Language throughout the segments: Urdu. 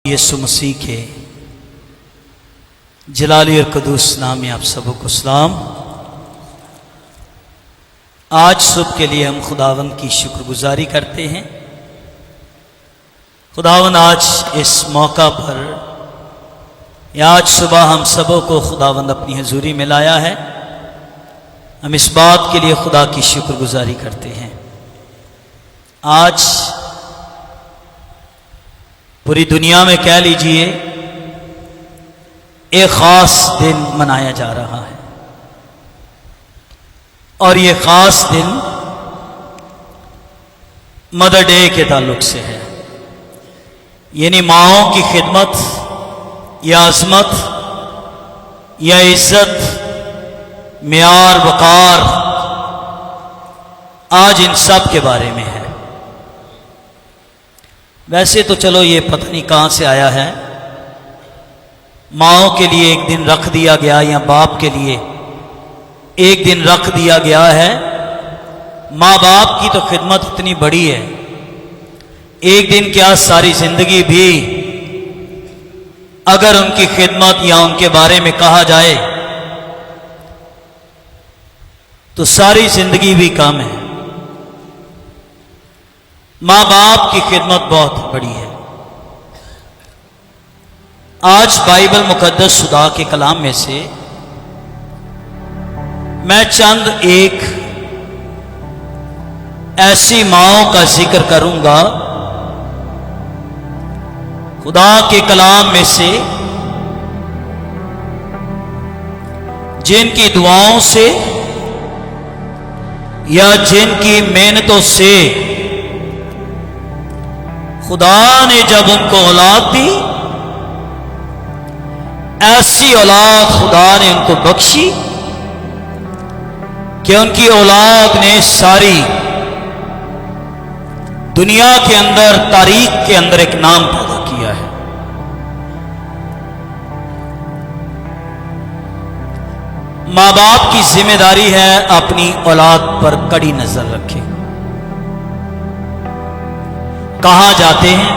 یسوع مسیح کے جلالی اور قدوس نام میں آپ سبوں کو سلام۔ آج صبح کے لیے ہم خداوند کی شکر گزاری کرتے ہیں۔ خداوند آج اس موقع پر آج صبح ہم سبوں کو خداوند اپنی حضوری میں لایا ہے۔ ہم اس بات کے لیے خدا کی شکر گزاری کرتے ہیں۔ آج پوری دنیا میں کہہ لیجئے ایک خاص دن منایا جا رہا ہے، اور یہ خاص دن مدر ڈے کے تعلق سے ہے، یعنی ماؤں کی خدمت یا عظمت یا عزت، معیار، وقار آج ان سب کے بارے میں ہے۔ ویسے تو چلو یہ پتہ نہیں کہاں سے آیا ہے، ماؤں کے لیے ایک دن رکھ دیا گیا یا باپ کے لیے ایک دن رکھ دیا گیا ہے۔ ماں باپ کی تو خدمت اتنی بڑی ہے، ایک دن کیا ساری زندگی بھی اگر ان کی خدمت یا ان کے بارے میں کہا جائے تو ساری زندگی بھی کم ہے۔ ماں باپ کی خدمت بہت بڑی ہے۔ آج بائبل مقدس خدا کے کلام میں سے میں چند ایک ایسی ماؤں کا ذکر کروں گا خدا کے کلام میں سے، جن کی دعاؤں سے یا جن کی محنتوں سے خدا نے جب ان کو اولاد دی، ایسی اولاد خدا نے ان کو بخشی کہ ان کی اولاد نے ساری دنیا کے اندر، تاریخ کے اندر ایک نام پیدا کیا ہے۔ ماں باپ کی ذمہ داری ہے اپنی اولاد پر کڑی نظر رکھے۔ کہاں جاتے ہیں،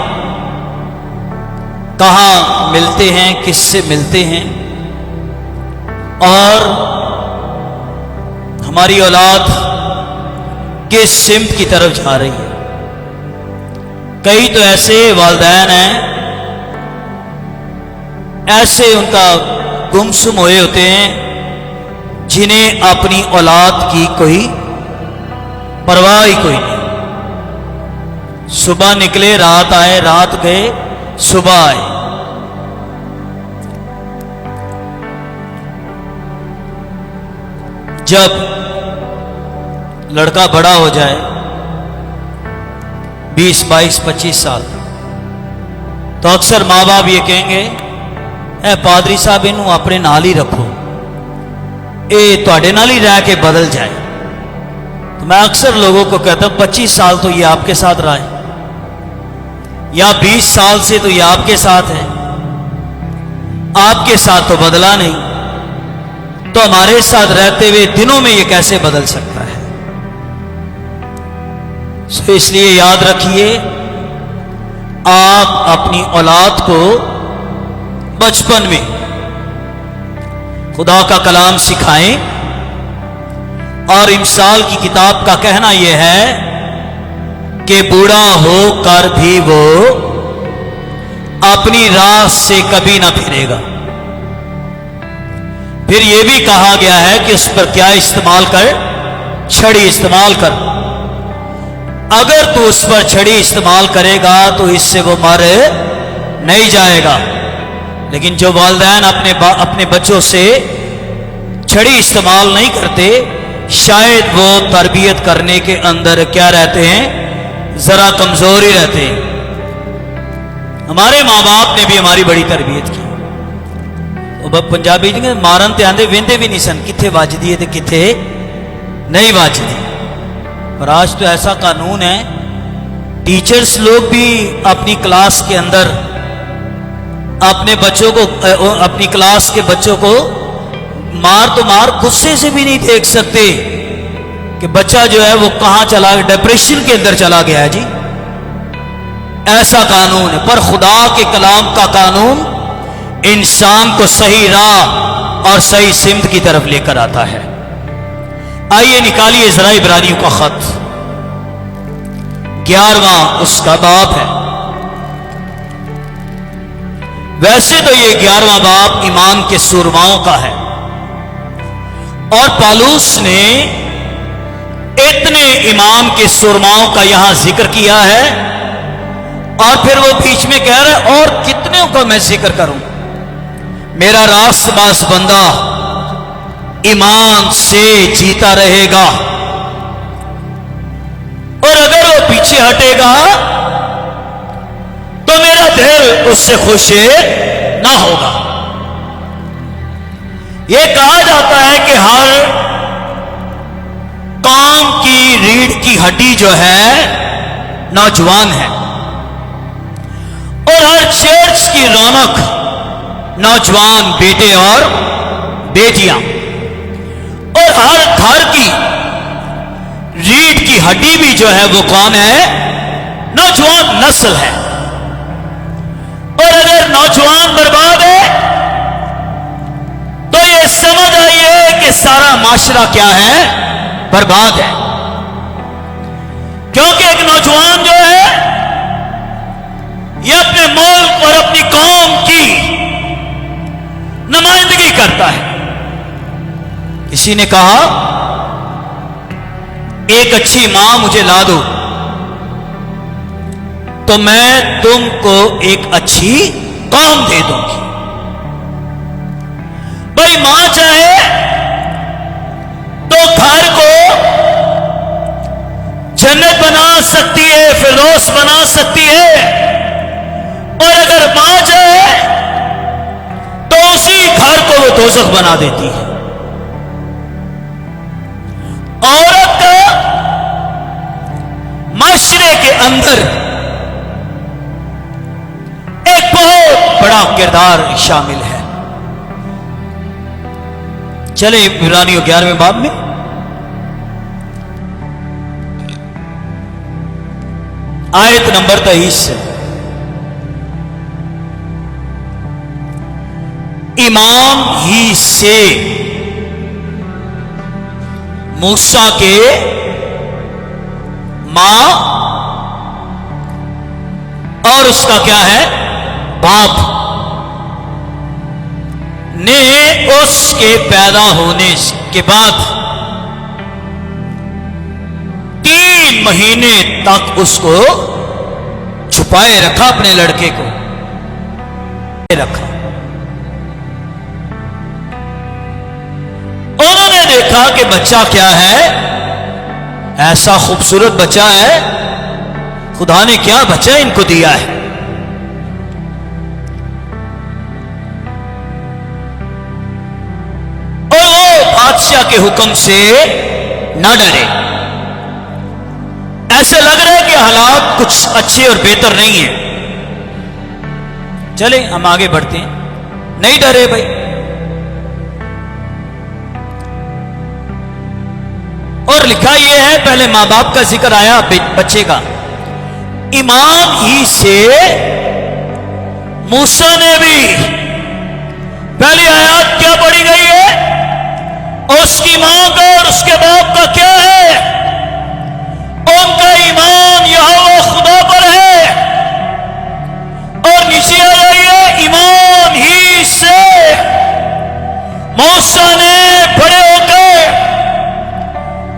کہاں ملتے ہیں، کس سے ملتے ہیں، اور ہماری اولاد کس سمت کی طرف جا رہی ہے۔ کئی تو ایسے والدین ہیں، ایسے ان کا گمسم ہوئے ہوتے ہیں جنہیں اپنی اولاد کی کوئی پرواہ ہی کوئی نہیں۔ صبح نکلے، رات آئے، رات گئے، صبح آئے۔ جب لڑکا بڑا ہو جائے 20، 22، 25 سال، تو اکثر ماں باپ یہ کہیں گے، اے پادری صاحب انہوں اپنے نال ہی رکھو، اے تواڈے نال ہی رہ کے بدل جائے۔ تو میں اکثر لوگوں کو کہتا ہوں 25 سال تو یہ آپ کے ساتھ رہا ہے، یا 20 سال سے تو یہ آپ کے ساتھ ہے، آپ کے ساتھ تو بدلا نہیں، تو ہمارے ساتھ رہتے ہوئے دنوں میں یہ کیسے بدل سکتا ہے؟ اس لیے یاد رکھیے، آپ اپنی اولاد کو بچپن میں خدا کا کلام سکھائیں، اور امثال کی کتاب کا کہنا یہ ہے کہ بوڑھا ہو کر بھی وہ اپنی راہ سے کبھی نہ پھرے گا۔ پھر یہ بھی کہا گیا ہے کہ اس پر کیا استعمال کر؟ چھڑی استعمال کر۔ اگر تو اس پر چھڑی استعمال کرے گا تو اس سے وہ مر نہیں جائے گا، لیکن جو والدین اپنے بچوں سے چھڑی استعمال نہیں کرتے، شاید وہ تربیت کرنے کے اندر کیا رہتے ہیں؟ ذرا کمزور ہی رہتے ہیں۔ ہمارے ماں باپ نے بھی ہماری بڑی تربیت کی۔ پنجابی جی مارن تے آندے ویندے بھی نہیں سن، کتھے واجدی ہے تے کتھے نہیں واجدی۔ اور آج تو ایسا قانون ہے، ٹیچرز لوگ بھی اپنی کلاس کے اندر اپنے بچوں کو، اپنی کلاس کے بچوں کو مار تو مار، غصے سے بھی نہیں دیکھ سکتے کہ بچہ جو ہے وہ کہاں چلا، ڈپریشن کے اندر چلا گیا ہے۔ جی ایسا قانون ہے، پر خدا کے کلام کا قانون انسان کو صحیح راہ اور صحیح سمت کی طرف لے کر آتا ہے۔ آئیے نکالیے ذرا عبرانیوں کا خط 11واں اس کا باب ہے۔ ویسے تو یہ 11واں باب ایمان کے سورماؤں کا ہے، اور پالوس نے اتنے ایمان کے سورماؤں کا یہاں ذکر کیا ہے، اور پھر وہ بیچ میں کہہ رہا ہے اور کتنے کو میں ذکر کروں، میرا راست باز بندہ ایمان سے جیتا رہے گا، اور اگر وہ پیچھے ہٹے گا تو میرا دل اس سے خوش نہ ہوگا۔ یہ کہا جاتا ہے کہ ہر قوم کی ریڑھ کی ہڈی جو ہے نوجوان ہے، اور ہر چرچ کی رونق نوجوان بیٹے اور بیٹیاں، اور ہر گھر کی ریڑھ کی ہڈی بھی جو ہے وہ کون ہے؟ نوجوان نسل ہے۔ اور اگر نوجوان برباد ہے تو یہ سمجھ آئیے کہ سارا معاشرہ کیا ہے؟ برباد ہے، کیونکہ ایک نوجوان جو ہے یہ اپنے ملک اور اپنی قوم کی نمائندگی کرتا ہے۔ کسی نے کہا ایک اچھی ماں مجھے لا دو تو میں تم کو ایک اچھی قوم دے دوں گی۔ بھائی ماں چاہے تو گھر کو جنت بنا سکتی ہے، فردوس بنا سکتی ہے، اور اگر ماں چاہے تو اسی گھر کو وہ دوزخ بنا دیتی ہے۔ عورت معاشرے کے اندر ایک بہت بڑا کردار شامل ہے۔ چلے عبرانیوں 11ویں باب میں آیت نمبر 23 سے، ایمان ہی سے موسیٰ کے ماں اور اس کا کیا ہے؟ باپ نے اس کے پیدا ہونے کے بعد 3 مہینے تک اس کو چھپائے رکھا، اپنے لڑکے کو رکھا۔ انہوں نے دیکھا کہ بچہ کیا ہے، ایسا خوبصورت بچہ ہے، خدا نے کیا بچہ ان کو دیا ہے۔ اور وہ بادشاہ کے حکم سے نہ ڈرے۔ ایسے لگ رہا ہے کہ حالات کچھ اچھے اور بہتر نہیں ہیں۔ چلیں ہم آگے بڑھتے ہیں۔ نہیں ڈرے بھائی، اور لکھا یہ ہے، پہلے ماں باپ کا ذکر آیا، بچے کا۔ ایمان ہی سے موسیٰ نے بھی، پہلی آیات کیا پڑھی گئی ہے؟ اس کی ماں کا اور اس کے باپ کا کیا ہے؟ ان کا ایمان یہوہ خدا پر ہے۔ اور نیچے آ جائیے، ایمان ہی سے موسیٰ نے بڑے ہو کے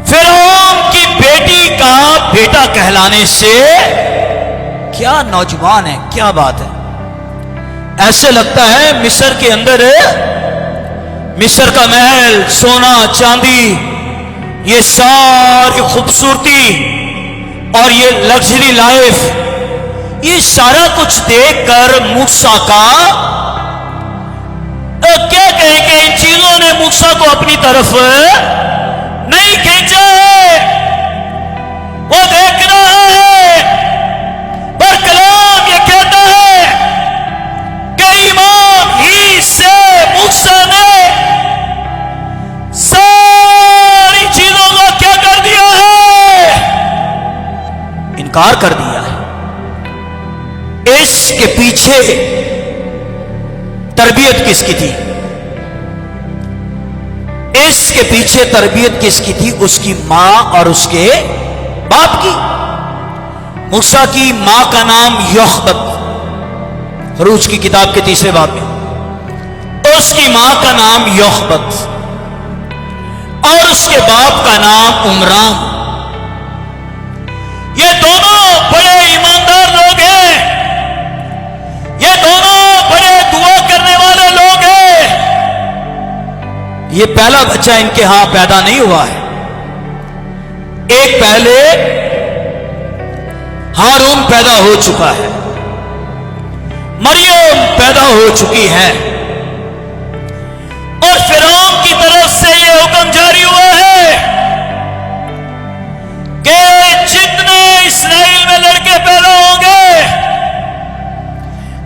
فرعون کی بیٹی کا بیٹا کہلانے سے، کیا نوجوان ہے، کیا بات ہے۔ ایسے لگتا ہے مصر کے اندر، مصر کا محل، سونا چاندی، یہ ساری خوبصورتی اور یہ لگژری لائف، یہ سارا کچھ دیکھ کر موسیٰ کا کیا کہیں کہ ان چیزوں نے موسیٰ کو اپنی طرف نہیں کھینچا ہے۔ وہ دیکھ رہا ہے، پر کلام یہ کہتا ہے کہ ایمان ہی سے موسیٰ نے ساری چیزوں کو کیا کر دیا ہے؟ انکار کر دیا ہے۔ پیچھے تربیت کس کی تھی؟ اس کے پیچھے تربیت کس کی تھی؟ اس کی ماں اور اس کے باپ کی۔ موسیٰ کی ماں کا نام یوخبت، خروج کی کتاب کے 3 باب میں، اس کی ماں کا نام یوخبت اور اس کے باپ کا نام عمران۔ یہ دونوں بڑے ایماندار لوگ ہیں، یہ دونوں بڑے دعا کرنے والے لوگ ہیں۔ یہ پہلا بچہ ان کے ہاں پیدا نہیں ہوا ہے، ایک پہلے ہارون پیدا ہو چکا ہے، مریم پیدا ہو چکی ہے، اور فرعون کی طرف سے یہ حکم جاری ہوا ہے کہ جتنے اسرائیل میں لڑکے پیدا ہوں گے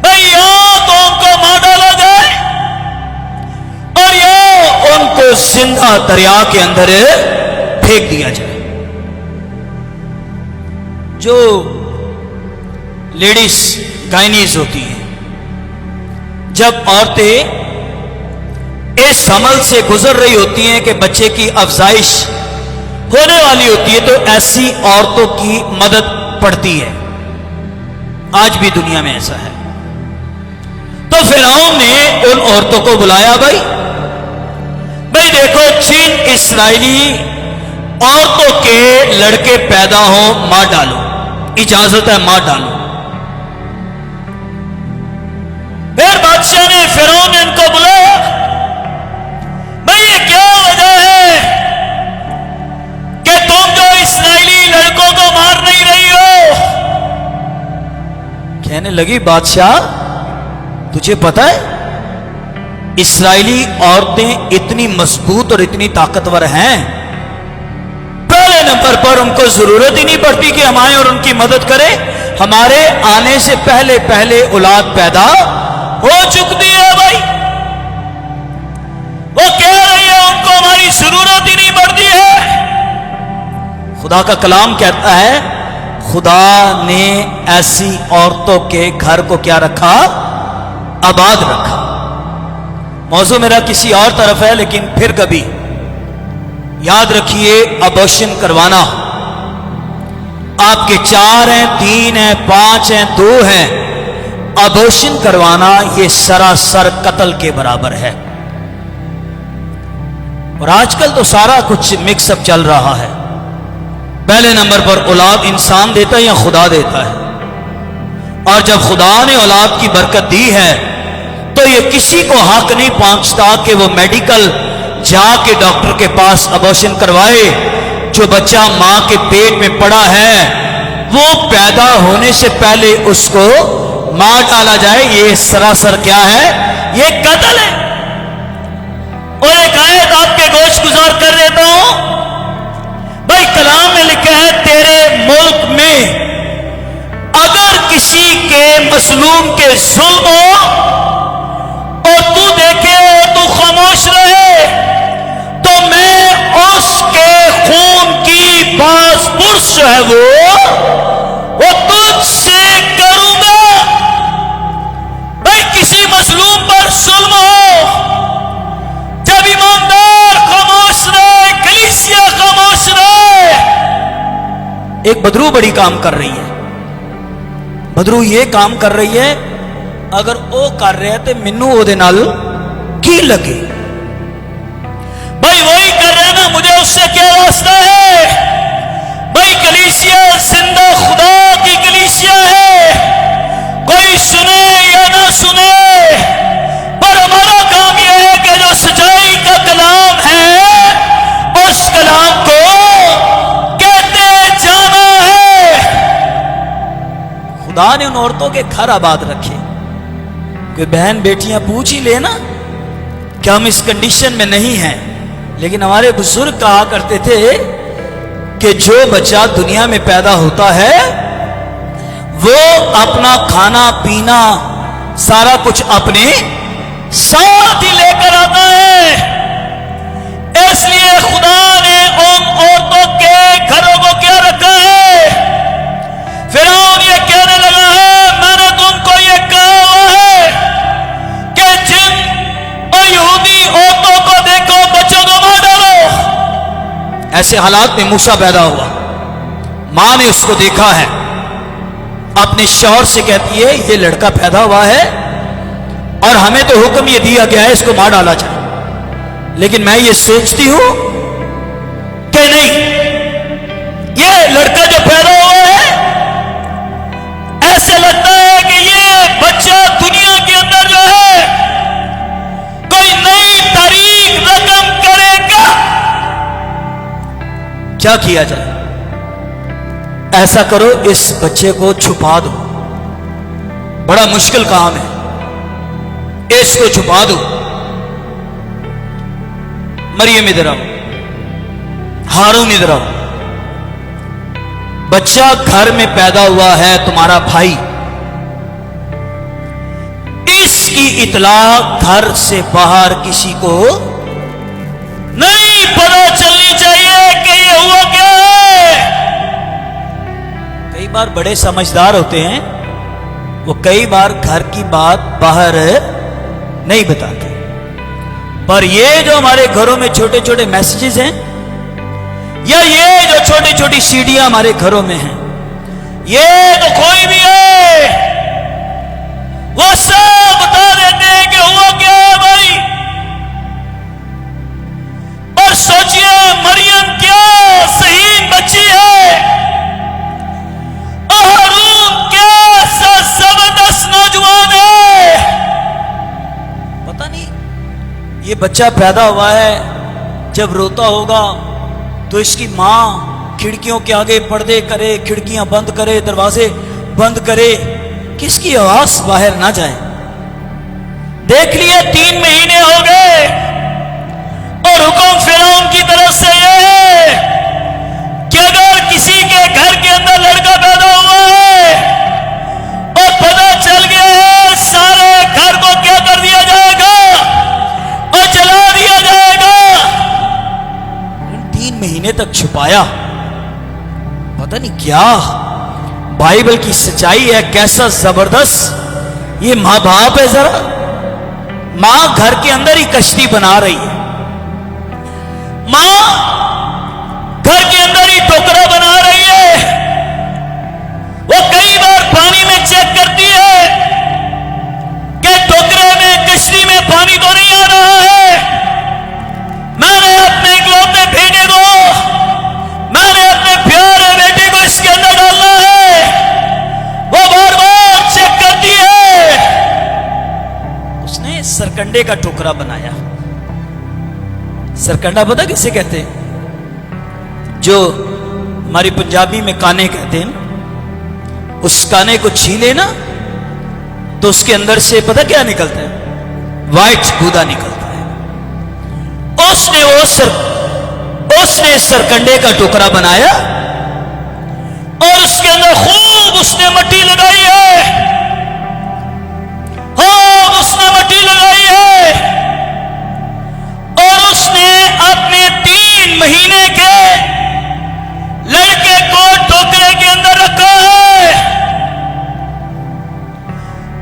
بھئی یا تو ان کو مار ڈالا جائے اور یا ان کو زندہ دریا کے اندر پھینک دیا جائے۔ جو لیڈیز گائنیز ہوتی ہیں، جب عورتیں اس عمل سے گزر رہی ہوتی ہیں کہ بچے کی افزائش ہونے والی ہوتی ہے، تو ایسی عورتوں کی مدد پڑتی ہے۔ آج بھی دنیا میں ایسا ہے۔ تو فرعون نے ان عورتوں کو بلایا، بھائی دیکھو جن اسرائیلی عورتوں کے لڑکے پیدا ہوں مار ڈالو، اجازت ہے مار ڈالو۔ پھر بادشاہ نے فرعون نے ان کو بلایا، بھئی یہ کیا وجہ ہے کہ تم جو اسرائیلی لڑکوں کو مار نہیں رہی ہو؟ کہنے لگی بادشاہ تجھے پتا ہے اسرائیلی عورتیں اتنی مضبوط اور اتنی طاقتور ہیں، پہلے نمبر پر ان کو ضرورت ہی نہیں پڑتی کہ ہم آئیں اور ان کی مدد کریں، ہمارے آنے سے پہلے پہلے اولاد پیدا ہو چکتی ہے۔ بھائی وہ کہہ رہی ہے ان کو ہماری ضرورت ہی نہیں پڑتی ہے۔ خدا کا کلام کہتا ہے خدا نے ایسی عورتوں کے گھر کو کیا رکھا؟ آباد رکھا۔ موضوع میرا کسی اور طرف ہے، لیکن پھر کبھی یاد رکھیے ابورشن کروانا، آپ کے 4 ہیں، 3 ہیں، 5 ہیں، 2 ہیں، ابورشن کروانا یہ سراسر قتل کے برابر ہے۔ اور آج کل تو سارا کچھ مکس اپ چل رہا ہے۔ پہلے نمبر پر اولاد انسان دیتا ہے یا خدا دیتا ہے؟ اور جب خدا نے اولاد کی برکت دی ہے تو یہ کسی کو حق نہیں پہنچتا کہ وہ میڈیکل جا کے ڈاکٹر کے پاس ابورشن کروائے۔ جو بچہ ماں کے پیٹ میں پڑا ہے وہ پیدا ہونے سے پہلے اس کو مار ڈالا جائے، یہ سراسر کیا ہے؟ یہ قتل ہے۔ اور ایک آیت آپ کے گوش گزار کر دیتا ہوں، بھائی کلام میں لکھا ہے تیرے ملک میں اگر کسی کے مظلوم کے ظلم ہو اور تو دیکھے اور تو خاموش رہے تو میں اس کے خون کی باز پرس جو ہے وہ تجھ سے کروں گا۔ بھائی کسی مظلوم پر ظلم ہو، جب ایماندار خاموش رہے، کلیسیا خاموش رہے۔ ایک بدرو بڑی کام کر رہی ہے، بدرو یہ کام کر رہی ہے، اگر وہ کر رہے تو مینوں او دے نال کی لگے؟ بھائی وہی کر رہے نا، مجھے اس سے کیا واسطہ ہے؟ بھائی کلیسیا زندہ خدا کی کلیسیا ہے، کوئی سنے یا نہ سنے، پر ہمارا کام یہ ہے کہ جو سچائی کا کلام ہے اس کلام کو کہتے جانا ہے۔ خدا نے ان عورتوں کے گھر آباد رکھے۔ کوئی بہن بیٹیاں پوچھ ہی لے نا کہ ہم اس کنڈیشن میں نہیں ہیں، لیکن ہمارے بزرگ کہا کرتے تھے کہ جو بچہ دنیا میں پیدا ہوتا ہے وہ اپنا کھانا پینا سارا کچھ اپنے ساتھ ہی لے کر آتا ہے۔ اس لیے خدا نے ان عورتوں کے گھروں کو کیا رکھا ہے؟ فرعون یہ کہنے لگا ہے میں نے تم کو یہ کہا ایسے حالات میں موسیٰ پیدا ہوا. ماں نے اس کو دیکھا ہے, اپنے شوہر سے کہتی ہے یہ لڑکا پیدا ہوا ہے اور ہمیں تو حکم یہ دیا گیا ہے اس کو مار ڈالا جائے, لیکن میں یہ سوچتی ہوں کہ نہیں, یہ لڑکا جو پیدا ہوا ہے ایسے لگتا ہے کہ یہ بچہ دنیا کے اندر جو ہے کوئی نئی تاریخ رقم کرے گا. کیا کیا جائے؟ ایسا کرو اس بچے کو چھپا دو. بڑا مشکل کام ہے, اس کو چھپا دو. مریم ادھر آؤ, ہارون ادھر آؤ. بچہ گھر میں پیدا ہوا ہے تمہارا بھائی, اس کی اطلاع گھر سے باہر کسی کو نہیں پتا چلنی چاہیے کہ یہ ہوا کیا ہے. کئی بار بڑے سمجھدار ہوتے ہیں, وہ کئی بار گھر کی بات باہر نہیں بتاتے, پر یہ جو ہمارے گھروں میں چھوٹے چھوٹے میسیجز ہیں, یا یہ جو چھوٹی چھوٹی سیڑیاں ہمارے گھروں میں ہیں, یہ تو کوئی بھی ہے وہ سب بتا دیتے ہیں کہ ہوا کیا ہے بھائی. اور سوچئے مریم کیا صحیح بچی ہے, اور ہارون کیسا زبردست نوجوان ہے. پتہ نہیں یہ بچہ پیدا ہوا ہے, جب روتا ہوگا تو اس کی ماں کھڑکیوں کے آگے پردے کرے, کھڑکیاں بند کرے, دروازے بند کرے کہ اس کی آواز باہر نہ جائے. دیکھ لیے 3 مہینے ہو گئے اور حکم فرعون کی طرف سے یہ ہے کہ اگر کسی کے گھر کے اندر لڑکا پیدا ہوا ہے اور پتہ چل گیا ہے, سارے گھر کو کیا کر دیا جائے گا اور جلا دیا جائے گا. 3 مہینے تک چھپایا. پتہ نہیں کیا بائبل کی سچائی ہے, کیسا زبردست یہ ماں باپ ہے. ذرا ماں گھر کے اندر ہی کشتی بنا رہی ہے, ماں گھر کے اندر ہی ٹوکرا بنا رہی ہے. وہ کئی بار پانی میں چیک کرتی ہے کہ ٹوکرے میں, کشتی میں پانی تو نہیں آ رہا ہے. میں نے اپنے اکلوتے بیٹے کو, میں نے اپنے پیارے بیٹے کو اس کے اندر ڈالنا ہے. وہ بار بار چیک کرتی ہے. اس نے سرکنڈے کا ٹوکرا بنایا. سرکنڈا پتہ کسے کہتے ہیں؟ جو ہماری پنجابی میں کانے کہتے ہیں. اس کانے کو چھیلے نا تو اس کے اندر سے پتہ کیا نکلتا ہے؟ وائٹ گودا نکلتا ہے. اس نے سرکنڈے کا ٹکڑا بنایا اور اس کے اندر خوب اس نے مٹی لگائی ہے, خوب اس نے مٹی لگائی ہے, اور اس نے اپنے 3 مہینے کے لڑکے کو ٹوکرے کے اندر رکھا ہے.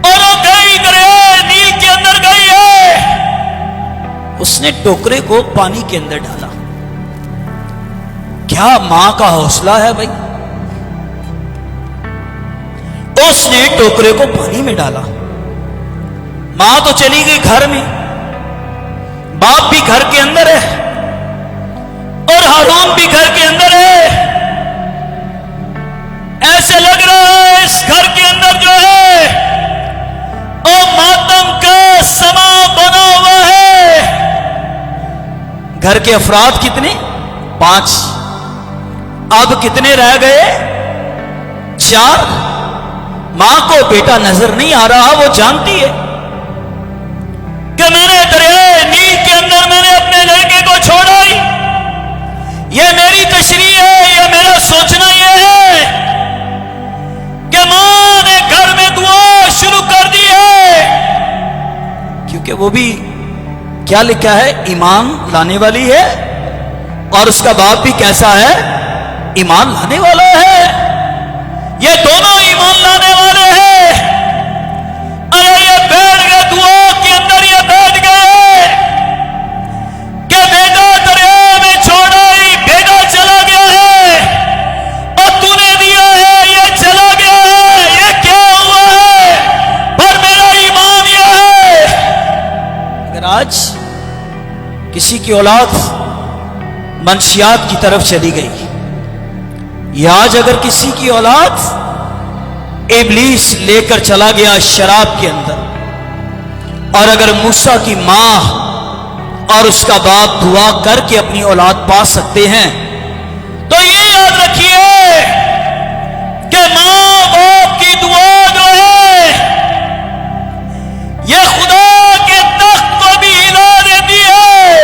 اور وہ گئی دریائے نیل کے اندر گئی ہے. اس نے ٹوکرے کو پانی کے اندر ڈالا. کیا ماں کا حوصلہ ہے بھائی. اس نے ٹوکرے کو پانی میں ڈالا. ماں تو چلی گئی گھر میں, باپ بھی گھر کے اندر ہے اور ہارون بھی گھر کے اندر ہے. ایسے لگ رہا ہے اس گھر کے اندر جو ہے اور ماتم کا سما بنا ہوا ہے. گھر کے افراد کتنے؟ 5. اب کتنے رہ گئے؟ 4. ماں کو بیٹا نظر نہیں آ رہا. وہ جانتی ہے کہ میں نے دریائے نیل کے اندر میں نے اپنے لڑکے کو چھوڑا ہی. یہ میری تشریح ہے, یہ میرا سوچنا یہ ہے کہ ماں نے گھر میں دعا شروع کر دی ہے, کیونکہ وہ بھی کیا لکھا ہے؟ ایمان لانے والی ہے. اور اس کا باپ بھی کیسا ہے؟ ایمان لانے والا ہے. یہ دونوں ایمان لانے والے ہیں. ارے یہ بیٹھ گئے دعا کے اندر, یہ بیٹھ گئے کہ بیٹا دریا میں چھوڑا ہی, بیٹا آج کسی کی اولاد منشیات کی طرف چلی گئی، یا آج اگر کسی کی اولاد ابلیس لے کر چلا گیا شراب کے اندر، اور اگر موسیٰ کی ماں اور اس کا باپ دعا کر کے اپنی اولاد پا سکتے ہیں، تو یہ یاد رکھیے کہ ماں باپ کی دعا جو ہے یہ خدا کے تخت کو بھی ہلا دیتی ہے۔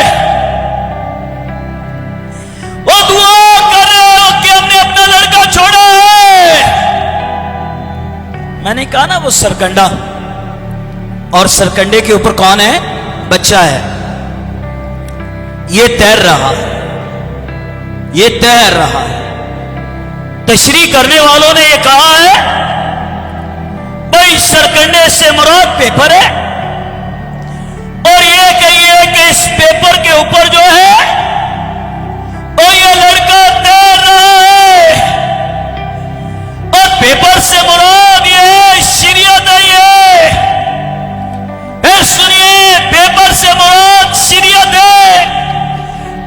وہ دعا کر رہے ہو کہ ہم نے اپنا لڑکا چھوڑا ہے، میں نے کہا نا وہ سرکنڈا، اور سرکنڈے کے اوپر کون ہے؟ بچہ ہے، یہ تیر رہا ہے، یہ تیر رہا ہے۔ تشریح کرنے والوں نے یہ کہا ہے بھائی سرکنڈے سے مراد پیپر ہے، اور یہ کہیے کہ اس پیپر کے اوپر جو ہے اور یہ لڑکا تیر رہا ہے، اور پیپر سے مراد یہ شریعت ہے۔ یہ پھر سنیے، پیپر سے مراد شریعت ہے،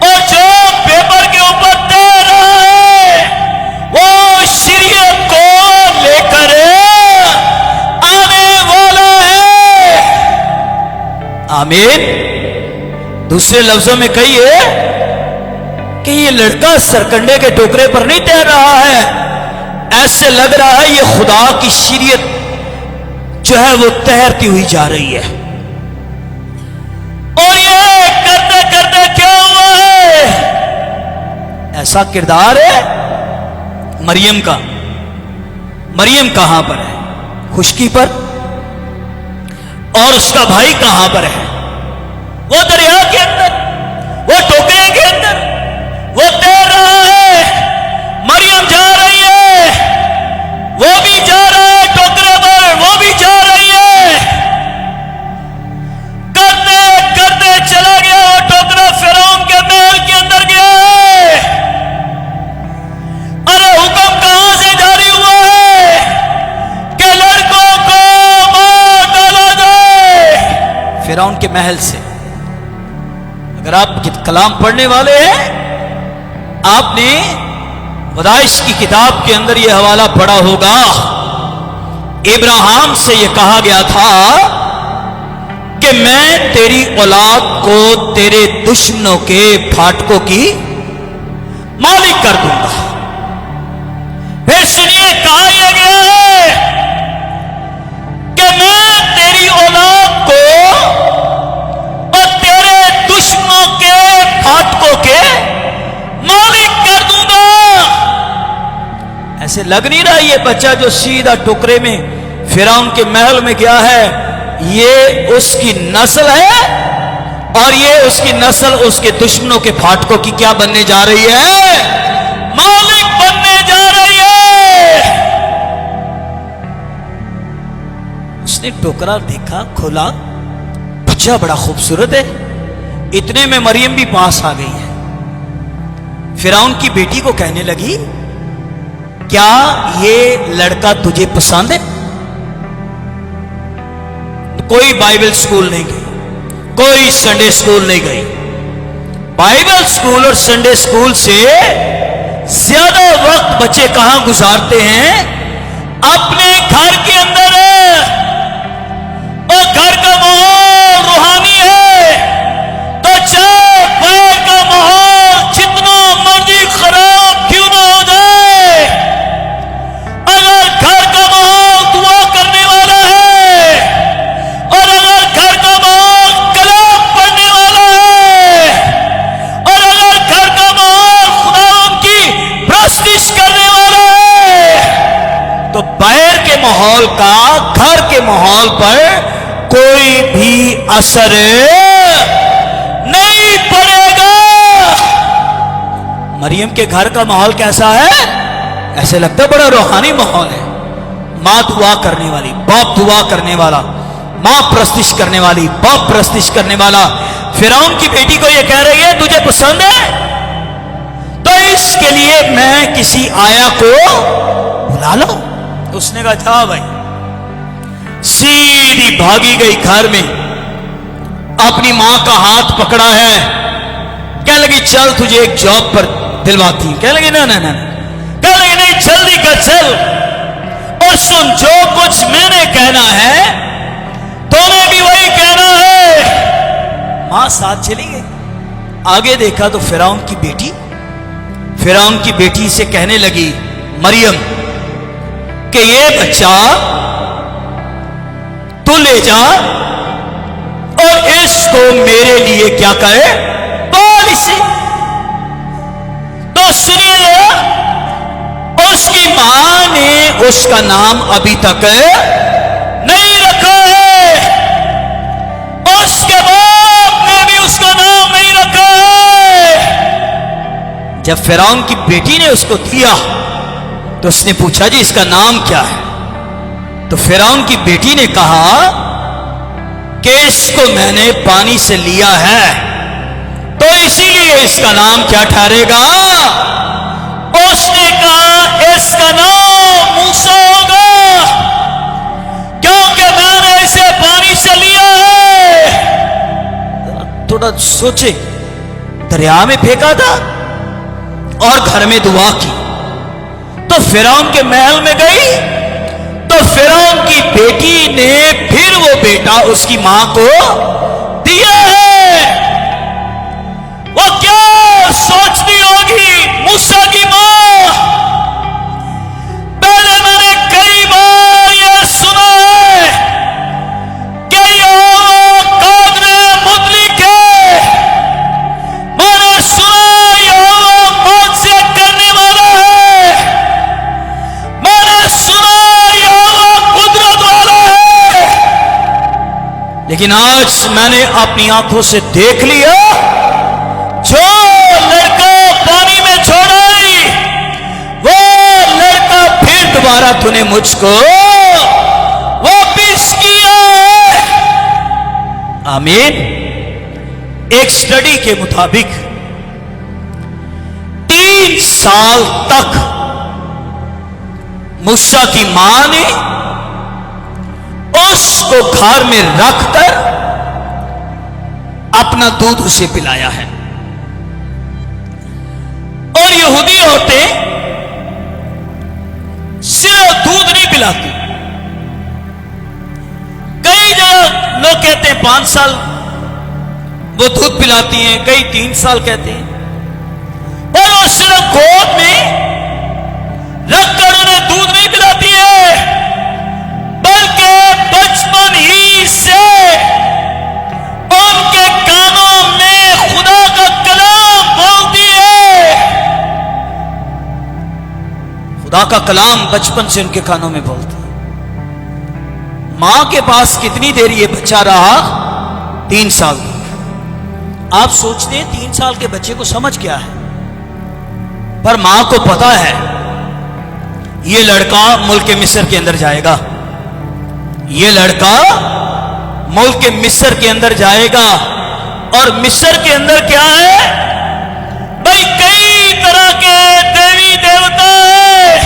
اور جو پیپر کے اوپر تیر رہا ہے وہ شریعت کو لے کر آنے والا ہے۔ آمین۔ دوسرے لفظوں میں کہیے کہ یہ لڑکا سرکنڈے کے ٹوکرے پر نہیں تیر رہا ہے، ایسے لگ رہا ہے یہ خدا کی شریعت جو ہے وہ تیرتی ہوئی جا رہی ہے۔ اور یہ کرتے کرتے کیا ہوا ہے؟ ایسا کردار ہے مریم کا۔ مریم کہاں پر ہے؟ خشکی پر۔ اور اس کا بھائی کہاں پر ہے؟ وہ دریا کے اندر، وہ ٹوکرے کے اندر، وہ تیر رہا ہے۔ مریم جا رہی ہے، وہ بھی جا رہا ہے ٹوکرے پر، وہ بھی جا رہی ہے۔ کرتے کرتے چلا گیا وہ ٹوکرا فرعون کے محل کے اندر گیا ہے۔ ارے حکم کہاں سے جاری ہوا ہے کہ لڑکوں کو مار ڈالا جائے؟ فرعون کے محل سے۔ اگر آپ کلام پڑھنے والے ہیں، آپ نے پیدائش کی کتاب کے اندر یہ حوالہ پڑھا ہوگا، ابراہیم سے یہ کہا گیا تھا کہ میں تیری اولاد کو تیرے دشمنوں کے پھاٹکوں کی مالک کر دوں گا۔ پھر سنیے، کہا یہ گیا ہے کہ میں تیری اولاد کو اور تیرے دشمنوں کے پھاٹکوں کے مالک کر دوں گا۔ ایسے لگ نہیں رہا یہ بچہ جو سیدھا ٹکرے میں فرعون کے محل میں گیا ہے یہ اس کی نسل ہے، اور یہ اس کی نسل اس کے دشمنوں کے پھاٹکوں کی کیا بننے جا رہی ہے؟ مالک بننے جا رہی ہے۔ اس نے ٹوکرا دیکھا، کھولا، بچہ بڑا خوبصورت ہے۔ اتنے میں مریم بھی پاس آ گئی ہے۔ فرعون کی بیٹی کو کہنے لگی کیا یہ لڑکا تجھے پسند ہے؟ کوئی بائبل سکول نہیں گئی، کوئی سنڈے سکول نہیں گئی۔ بائبل سکول اور سنڈے سکول سے زیادہ وقت بچے کہاں گزارتے ہیں؟ اپنے گھر کے اندر۔ اور گھر کا ماحول روحانی ہے تو چاہے باہر کا ماحول جتنا مرضی خراب کیوں نہ ہو جائے، اگر گھر کا ماحول دعا کرنے والا ہے، اور اگر گھر کا ماحول کلام پڑھنے والا ہے، اور اگر گھر کا ماحول خدا کی پرستش کرنے والا ہے، تو باہر کے ماحول کا گھر کے ماحول پر کوئی بھی اثر نہیں پڑے گا۔ مریم کے گھر کا ماحول کیسا ہے؟ ایسے لگتا ہے بڑا روحانی ماحول ہے۔ ماں دعا کرنے والی، باپ دعا کرنے والا، ماں پرستش کرنے والی، باپ پرستش کرنے والا۔ فرعون کی بیٹی کو یہ کہہ رہی ہے تجھے پسند ہے تو اس کے لیے میں کسی آیا کو بلا لوں۔ اس نے کہا جا بھائی۔ سیدھی بھاگی گئی گھر میں، اپنی ماں کا ہاتھ پکڑا ہے. کہنے لگی چل تجھے ایک جاب پر دلواتی ہوں. کہنے لگی نا کہنے لگی نہیں جلدی کر چل اور سن جو کچھ میں نے کہنا ہے تو نے بھی وہی کہنا ہے. ماں ساتھ چلی گئی. آگے دیکھا تو فرعون کی بیٹی سے کہنے لگی مریم کہ یہ بچہ تو لے جا اور اس کو میرے لیے کیا کرے پال اسے. تو سنیے اس کی ماں نے اس کا نام ابھی تک نہیں رکھا ہے, اس کے باپ نے بھی اس کا نام نہیں رکھا ہے. جب فرعون کی بیٹی نے اس کو دیا تو اس نے پوچھا جی اس کا نام کیا ہے؟ تو فرعون کی بیٹی نے کہا کہ اس کو میں نے پانی سے لیا ہے تو اسی لیے اس کا نام کیا ٹھہرے گا؟ اس نے کہا اس کا نام موسیٰ ہوگا کیونکہ میں نے اسے پانی سے لیا ہے. تھوڑا سوچے, دریا میں پھینکا تھا اور گھر میں دعا کی تو فرعون کے محل میں گئی تو فرعون کی بیٹی نے پھر وہ بیٹا اس کی ماں کو دیا ہے. وہ کیا سوچتی ہوگی موسیٰ کی ماں؟ پہلے میں نے کئی بار یہ سنا ہے کہ یہ قادر مطلق ہے, میں نے سنا یہ معجزے کرنے والا ہے, میں نے سنا یہ قدرت والا ہے, لیکن آج میں نے اپنی آنکھوں سے دیکھ لیا جو لڑکا پانی میں چھوڑائی وہ لڑکا پھر دوبارہ تو نے مجھ کو واپس کیا ہے. آمین. ایک سٹڈی کے مطابق 3 سال تک موسیٰ کی ماں نے اس کو گھر میں رکھ کر اپنا دودھ اسے پلایا ہے. اور یہودی عورتیں صرف دودھ نہیں پلاتی, کئی جگہ لوگ کہتے ہیں 5 سال وہ دودھ پلاتی ہیں, کئی 3 سال کہتے ہیں, اور وہ صرف گود میں رکھ کر انہیں دودھ نہیں پلاتی ہے بلکہ بچپن ہی سے ان کے کانوں میں خدا کا کلام بولتی ہے. خدا کا کلام بچپن سے ان کے کانوں میں بولتا ہے. ماں کے پاس کتنی دیر یہ بچہ رہا؟ 3 سال. آپ سوچتے ہیں 3 سال کے بچے کو سمجھ کیا ہے, پر ماں کو پتا ہے یہ لڑکا ملک مصر کے اندر جائے گا, یہ لڑکا ملک مصر کے اندر جائے گا. اور مصر کے اندر کیا ہے بھائی؟ کئی طرح کے دیوی دیوتا ہے.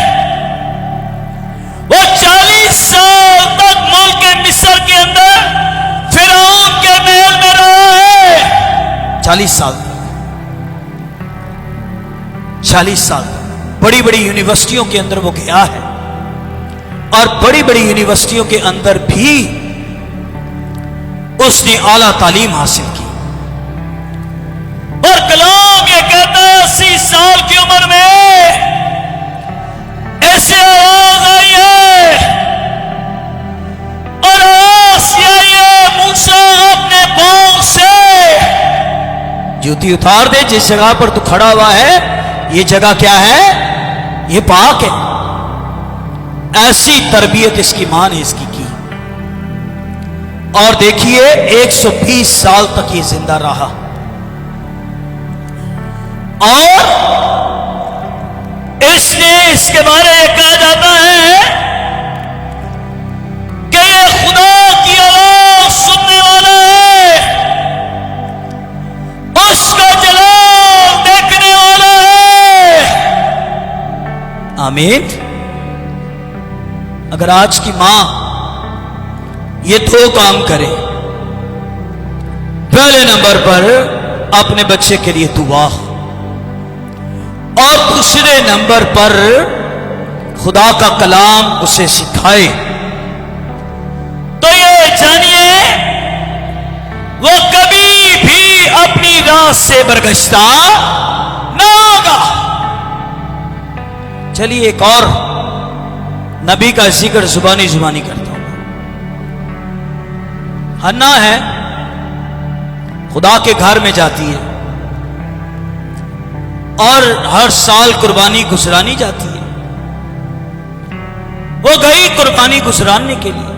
وہ 40 سال تک ملک مصر کے اندر فرعون کے محل میں رہا ہے. 40 سال 40 سال بڑی بڑی یونیورسٹیوں کے اندر وہ گیا ہے, اور بڑی بڑی یونیورسٹیوں کے اندر بھی اس نے اعلیٰ تعلیم حاصل کی. اور کلام یہ کہتا ہے 80 سال کی عمر میں ایسے آواز آئی ہے اور آواز آئی ہے موسیٰ اپنے پاؤں سے جوتی اتار دے, جس جگہ پر تو کھڑا ہوا ہے یہ جگہ کیا ہے؟ یہ پاک ہے. ایسی تربیت اس کی ماں نے اس کی. اور دیکھیے 120 سال تک یہ زندہ رہا. اور اس نے اس کے بارے میں کہا جاتا ہے کہ یہ خدا کی آواز سننے والا ہے, اس کا جلال دیکھنے والا ہے. آمین. اگر آج کی ماں یہ 2 کام کرے, پہلے نمبر پر اپنے بچے کے لیے دعا، اور دوسرے نمبر پر خدا کا کلام اسے سکھائے۔ تو یہ جانیے وہ کبھی بھی اپنی راہ سے برگشتہ نہ ہوگا۔ چلیے ایک اور نبی کا ذکر زبانی کرتا ہوں۔ حنا ہے، خدا کے گھر میں جاتی ہے اور ہر سال قربانی گزرانی جاتی ہے۔ وہ گئی قربانی گزراننے کے لیے،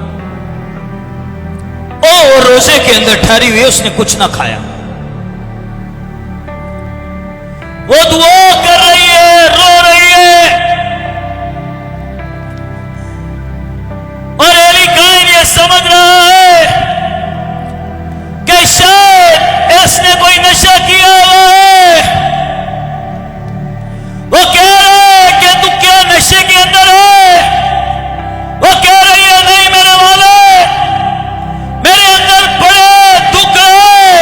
وہ روزے کے اندر ٹھہری ہوئی، اس نے کچھ نہ کھایا۔ وہ دعا کر رہی ہے، رو رہی ہے، اور ایلی کائن یہ سمجھ رہا ہے کہ شاید اس نے کوئی نشہ کیا ہوا ہے۔ وہ کہہ رہا ہے کہ تو کیا نشے کے اندر ہے؟ وہ کہہ رہی ہے نہیں میرے والے، میرے اندر بڑے دکھ ہے۔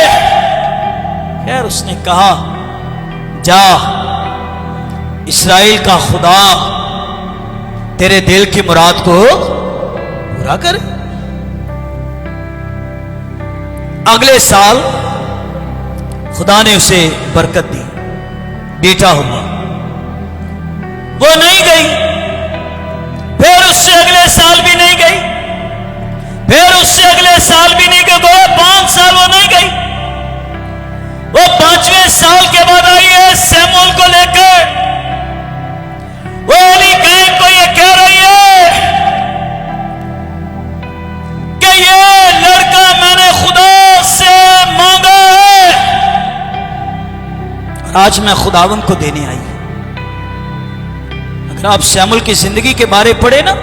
خیر اس نے کہا جا، اسرائیل کا خدا تیرے دل کی مراد کو پورا کر۔ اگلے سال خدا نے اسے برکت دی، بیٹا ہوا۔ وہ نہیں گئی، پھر اس سے اگلے سال بھی نہیں گئی، پھر اس سے اگلے سال بھی نہیں گئی، گویا 5 سال وہ نہیں گئی۔ وہ 5ویں سال کے بعد آئی ہے سیمول کو لے کر، وہ ایلی کائن کو یہ کہہ رہی ہے کہ یہ لڑکا میں نے خدا سے مانگا ہے اور آج میں خداوند کو دینے آئی ہوں۔ اگر آپ سیمول کی زندگی کے بارے پڑھے نا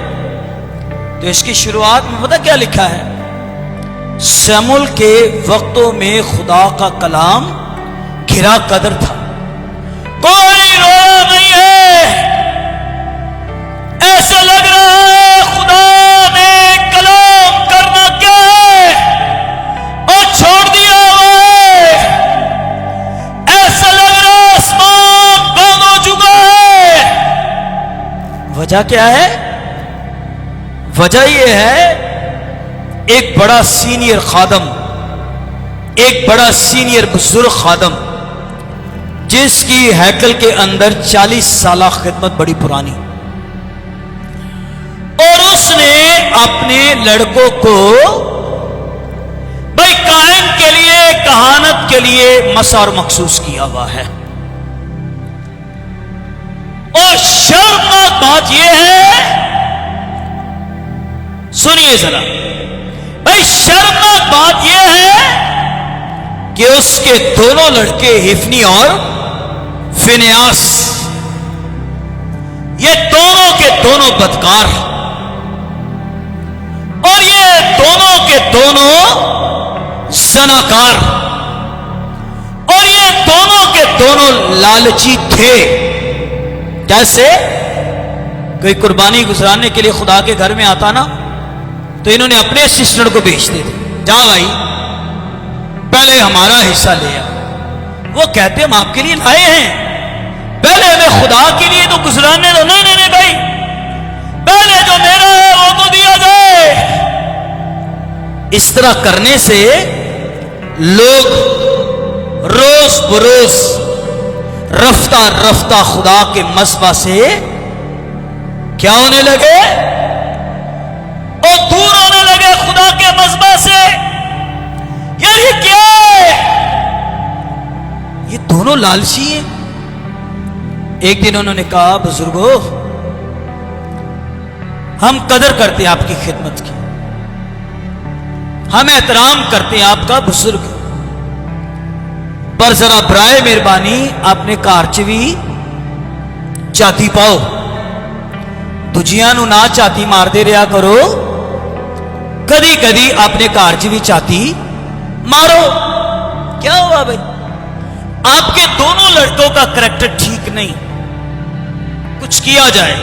تو اس کی شروعات میں پتہ کیا لکھا ہے؟ سیمول کے وقتوں میں خدا کا کلام گھرا قدر تھا، کوئی رویا نہیں ہے، ایسا لگ رہا ہے خدا نے کلام کرنا کیا ہے اور چھوڑ دیا ہوا ہے، ایسا لگ رہا ہے آسمان بند ہو چکا ہے۔ وجہ کیا ہے؟ وجہ یہ ہے ایک بڑا سینئر خادم، ایک بڑا سینئر بزرگ خادم جس کی ہیکل کے اندر 40 سالہ خدمت بڑی پرانی، اور اس نے اپنے لڑکوں کو بھائی کائن کے لیے، کہانت کے لیے مسار مخصوص کیا ہوا ہے۔ اور شرمناک بات یہ ہے، سنیے ذرا بھائی، شرمناک بات یہ ہے کہ اس کے دونوں لڑکے حفنی اور فنیاس، یہ دونوں کے دونوں بدکار، اور یہ دونوں کے دونوں زناکار، اور یہ دونوں کے دونوں لالچی تھے۔ کیسے؟ کوئی قربانی گزرانے کے لیے خدا کے گھر میں آتا نا تو انہوں نے اپنے اسسٹنٹ کو بھیجتے تھے، جا بھائی پہلے ہمارا حصہ لے آ۔ وہ کہتے ہم آپ کے لیے لائے ہیں، پہلے ہمیں خدا کے لیے تو گزرانے دو۔ نہیں بھائی، پہلے جو میرا ہے وہ تو دیا جائے۔ اس طرح کرنے سے لوگ روز بروز رفتہ رفتہ خدا کے مذبح سے کیا ہونے لگے؟ اور دور ہونے لگے خدا کے مذبح سے۔ یعنی کیا ہے؟ یہ دونوں لالچی ہیں۔ ایک دن انہوں نے کہا بزرگوں، ہم قدر کرتے ہیں آپ کی خدمت کی، ہم احترام کرتے ہیں آپ کا بزرگ، پر ذرا برائے مہربانی اپنے کارچوی چاتی پاؤ، دجیاں نو نہ چاتی مار دے رہا کرو، کدی کدی اپنے کارچوی چاتی مارو۔ کیا ہوا بھائی؟ آپ کے دونوں لڑکوں کا کریکٹر ٹھیک نہیں، کچھ کیا جائے۔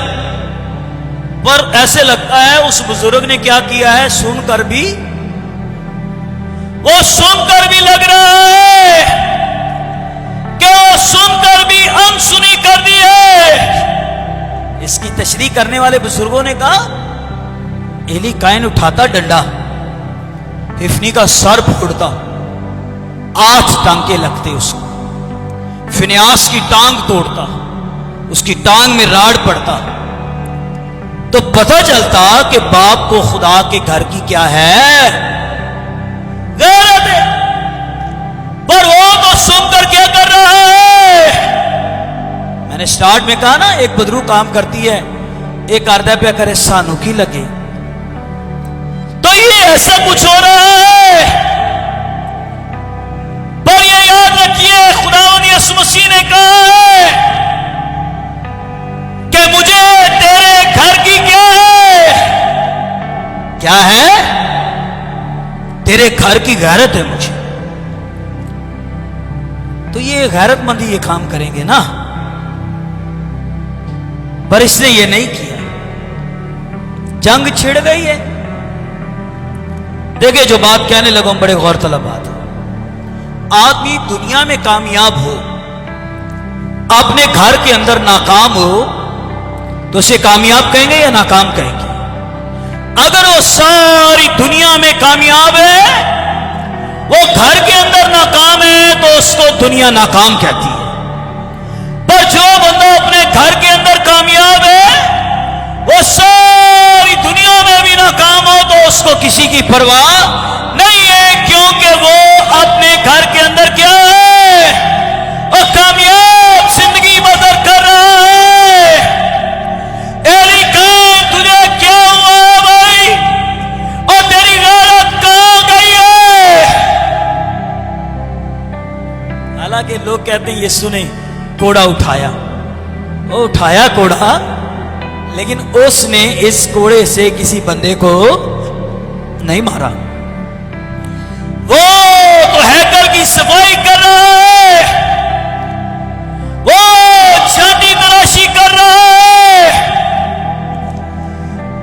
پر ایسے لگتا ہے اس بزرگ نے کیا کیا ہے، سن کر بھی لگ رہا اس کی تشریح کرنے والے بزرگوں نے کہا ایلی کائن اٹھاتا ڈنڈا، حفنی کا سر پھوڑتا، 8 ٹانکے لگتے اس کو، فنیاس کی ٹانگ توڑتا، اس کی ٹانگ میں راڑ پڑتا، تو پتہ چلتا کہ باپ کو خدا کے گھر کی کیا ہے غیرت ہے۔ پر وہ تو سن کر کیا کر رہا ہے؟ میں نے سٹارٹ میں کہا نا ایک بدرو کام کرتی ہے، ایک آردہ پہ کرے سانو کی لگے، تو یہ ایسا کچھ ہو رہا ہے۔ پر یہ یاد رکھیے خداوند یسوع مسیح نے کہا ہے کہ مجھے تیرے گھر کی کیا ہے؟ کیا ہے؟ تیرے گھر کی غیرت ہے مجھے۔ تو یہ غیرت مندی یہ کام کریں گے نا، پر اس نے یہ نہیں کیا، جنگ چھڑ گئی ہے۔ دیکھیں جو بات کہنے لگا بڑے غور طلب بات ہے، آدمی دنیا میں کامیاب ہو، اپنے گھر کے اندر ناکام ہو تو اسے کامیاب کہیں گے یا ناکام کہیں گے؟ اگر وہ ساری دنیا میں کامیاب ہے، وہ گھر کے اندر ناکام ہے تو اس کو دنیا ناکام کہتی ہے۔ پر جو بندہ اپنے گھر کے اندر کامیاب ہے، وہ ساری دنیا میں بھی ناکام ہو تو اس کو کسی کی پرواہ نہیں ہے، کیونکہ وہ اپنے گھر کے اندر کیا ہے؟ اور کامیاب زندگی بسر کر رہا ہے۔ ایلی کائن تجھے کیا ہوا بھائی؟ اور تیری غیرت کہاں گئی ہے؟ حالانکہ لوگ کہتے ہیں یہ سنیں کوڑا اٹھایا، وہ اٹھایا کوڑا، لیکن اس نے اس کوڑے سے کسی بندے کو نہیں مارا۔ وہ تو ہیکل کی صفائی کر رہا ہے، وہ چھاتی تلاشی کر رہا ہے۔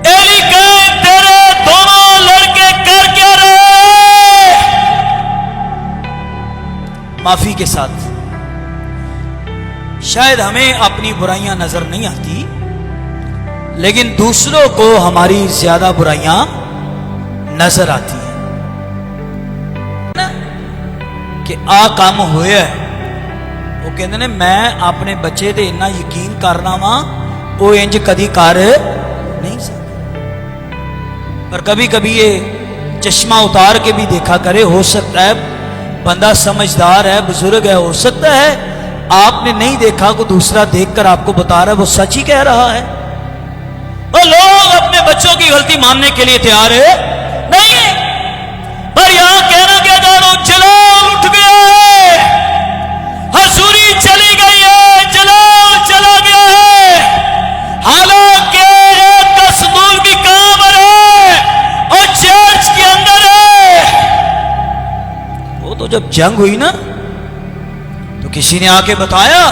ایلی کائن تیرے دونوں لڑکے کر کیا رہے؟ معافی کے ساتھ شاید ہمیں اپنی برائیاں نظر نہیں آتی، لیکن دوسروں کو ہماری زیادہ برائیاں نظر آتی ہیں کہ آ کام ہویا ہے۔ وہ کہتے ہیں میں اپنے بچے تے اتنا یقین کرنا وا، وہ انج کدی کر نہیں سکتا۔ پر کبھی کبھی یہ چشمہ اتار کے بھی دیکھا کرے، ہو سکتا ہے بندہ سمجھدار ہے، بزرگ ہے، ہو سکتا ہے آپ نے نہیں دیکھا، کو دوسرا دیکھ کر آپ کو بتا رہا ہے، وہ سچ ہی کہہ رہا ہے۔ اور لوگ اپنے بچوں کی غلطی ماننے کے لیے تیار ہے نہیں، پر یہاں کہنا کیا جانو جلال اٹھ گیا ہے، حضوری چلی گئی ہے، جلال چلا گیا ہے۔ حالانکہ ایک کا صندوق بھی کام ہے اور چرچ کے اندر ہے۔ وہ تو جب جنگ ہوئی نا تو کسی نے آ کے بتایا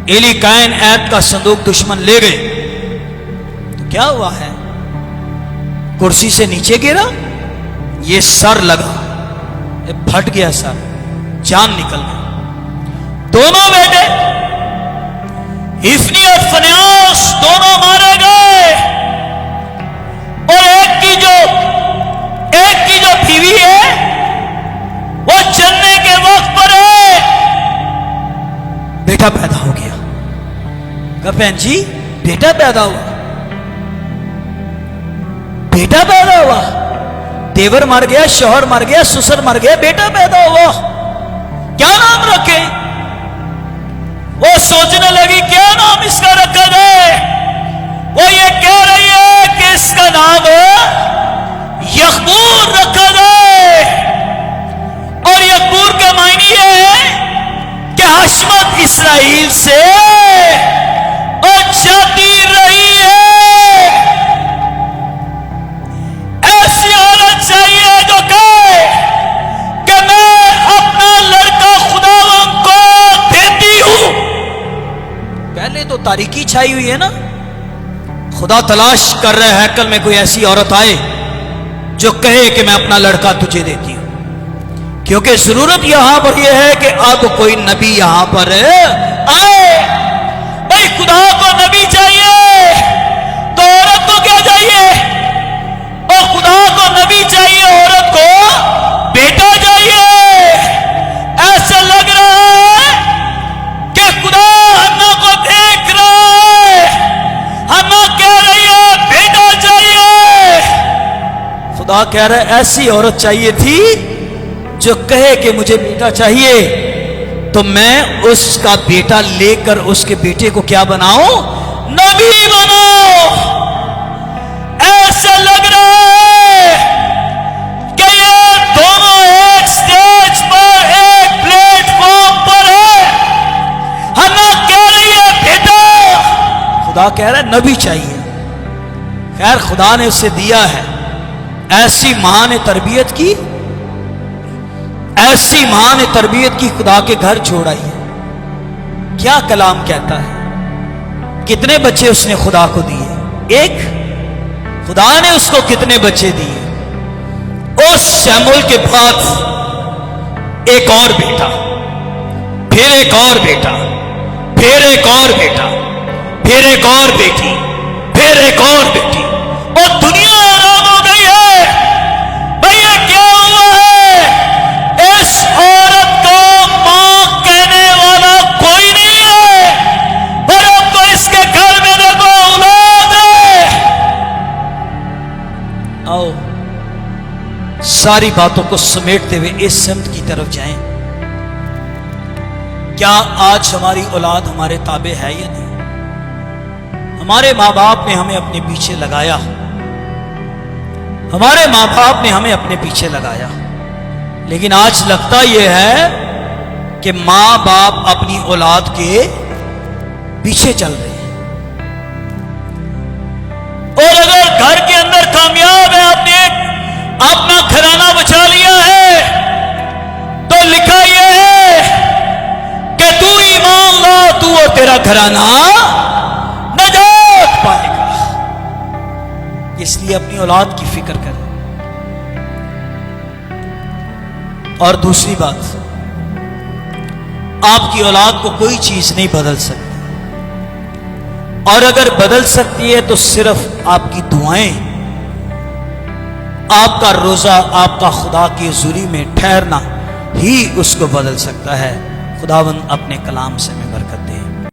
ایلی کائن ایت کا صندوق دشمن لے گئے۔ کیا ہوا ہے؟ کرسی سے نیچے گرا، یہ سر لگا، یہ پھٹ گیا سر، جان نکل گئی۔ دونوں بیٹے حفنی اور فنیاس دونوں مارے گئے، اور ایک کی جو بیوی ہے وہ چلنے کے وقت پر ہے، بیٹا پیدا ہو گیا۔ کہا بہن جی بیٹا پیدا ہوا، بیٹا پیدا ہوا، دیور مر گیا، شوہر مر گیا، سسر مر گیا، بیٹا پیدا ہوا، کیا نام رکھے؟ وہ سوچنے لگی کیا نام اس کا رکھا جائے۔ وہ یہ کہہ رہی ہے کہ اس کا نام یغبور رکھا جائے، اور یغبور کا معنی یہ ہے کہ حشمت اسرائیل سے اور جاتی رہی ہے۔ ایسی عورت چاہیے جو کہے کہ میں اپنا لڑکا خداوند کو دیتی ہوں۔ پہلے تو تاریکی چھائی ہوئی ہے نا، خدا تلاش کر رہے ہیکل میں کوئی ایسی عورت آئے جو کہے کہ میں اپنا لڑکا تجھے دیتی ہوں، کیونکہ ضرورت یہاں پر یہ ہے کہ اب کوئی نبی یہاں پر آئے۔ بھائی خدا کو نبی چاہیے تو عورت کو کیا چاہیے؟ اور خدا کو نبی چاہیے، عورت کو بیٹا چاہیے۔ ایسا لگ رہا ہے کہ خدا ہنا کو دیکھ رہا ہے، ہنا کہہ رہی ہے بیٹا چاہیے۔ خدا کہہ رہا ہے ایسی عورت چاہیے تھی جو کہے کہ مجھے بیٹا چاہیے، تو میں اس کا بیٹا لے کر اس کے بیٹے کو کیا بناؤں؟ نبی بناؤں۔ ایسا لگ رہا ہے کہ یہ دونوں ایک سٹیج پر ایک پلیٹ فارم پر ہے۔ ہنا کہہ رہی ہے بیٹا، خدا کہہ رہا ہے نبی چاہیے۔ خیر خدا نے اسے دیا ہے، ایسی ماں نے تربیت کی، ایسی ماں نے تربیت کی، خدا کے گھر چھوڑ آئی ہے۔ کیا کلام کہتا ہے؟ کتنے بچے اس نے خدا کو دیے؟ ایک؟ خدا نے اس کو کتنے بچے دیے؟ اس شمول کے بعد ایک اور بیٹا، پھر ایک اور بیٹا، پھر ایک اور بیٹا، پھر ایک اور بیٹی، پھر ایک اور بیٹی، اور دنیا حیران ہو گئی ہے بھیا کیا ہوا ہے؟ اس عورت کو ماں کہنے والا کوئی نہیں ہے، پر اب تو اس کے گھر میں دیکھو اولاد ہے۔ آؤ ساری باتوں کو سمیٹتے ہوئے اس سمت کی طرف جائیں۔ کیا آج ہماری اولاد ہمارے تابع ہے یا نہیں؟ ہمارے ماں باپ نے ہمیں اپنے پیچھے لگایا، ہمارے ماں باپ نے ہمیں اپنے پیچھے لگایا، لیکن آج لگتا یہ ہے کہ ماں باپ اپنی اولاد کے پیچھے چل رہے ہیں۔ اور اگر گھر کے اندر کامیاب ہے، آپ نے اپنا گھرانہ بچا لیا ہے، تو لکھا یہ ہے کہ تو ایمان لا، تو اور تیرا گھرانہ نجات پائے گا۔ اس لیے اپنی اولاد کی فکر کریں۔ اور دوسری بات، آپ کی اولاد کو کوئی چیز نہیں بدل سکتی، اور اگر بدل سکتی ہے تو صرف آپ کی دعائیں، آپ کا روزہ، آپ کا خدا کی حضوری میں ٹھہرنا ہی اس کو بدل سکتا ہے۔ خداوند اپنے کلام سے میں برکت